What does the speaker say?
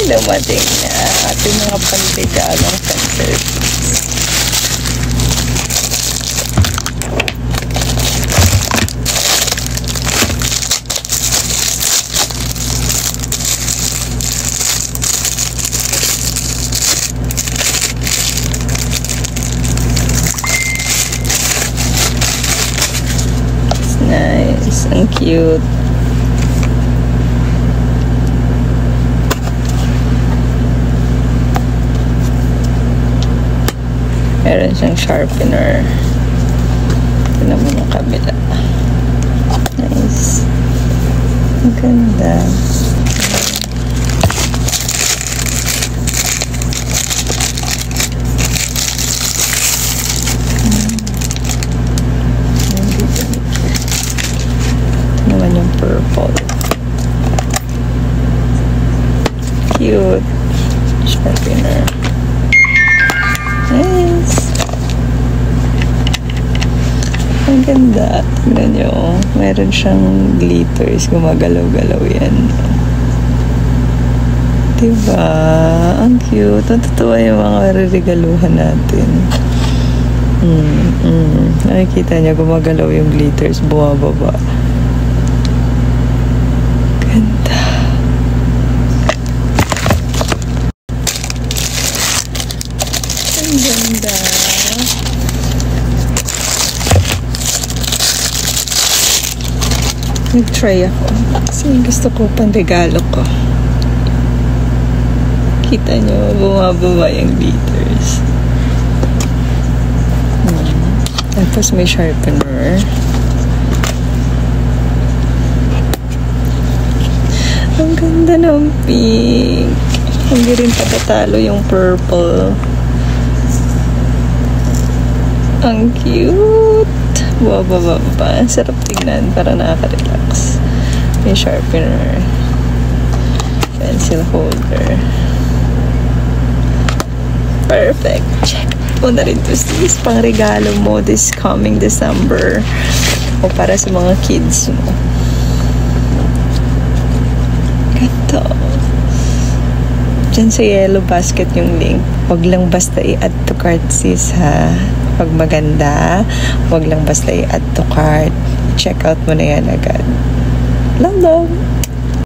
Dumating na ating mga panregalong centerpiece. It's nice and cute. Meron siyang sharpener. Tignan mo yung kabila. Nice. Ang ganda. Ito naman yung purple. Cute. Sharpener. Nice. Ang ganda. Tignan nyo. Meron siyang glitters. Gumagalaw-galaw yan. Diba? Ang cute. Natutuwa yung mga regaluhan natin. Nakikita niya gumagalaw yung glitters. Bumababa. Ganda. Ang ganda. Nag-try ako. Kasi gusto ko pang regalo ko. Kita nyo, bumababa yung glitters. Tapos may sharpener. Ang ganda ng pink. Hindi rin patatalo yung purple. Ang cute. Bumababa pa. Ang sarap tignan para nakaka-relax. May sharpener. Pencil holder. Perfect. Check mo na rin to sis. Pang regalo mo this coming December. O para sa mga kids mo. Ito. Diyan sa yellow basket yung link. Huwag lang basta i-add to cart sis ha. Pag maganda, huwag lang basta i-add to cart. Check out mo na yan agad. Love, love!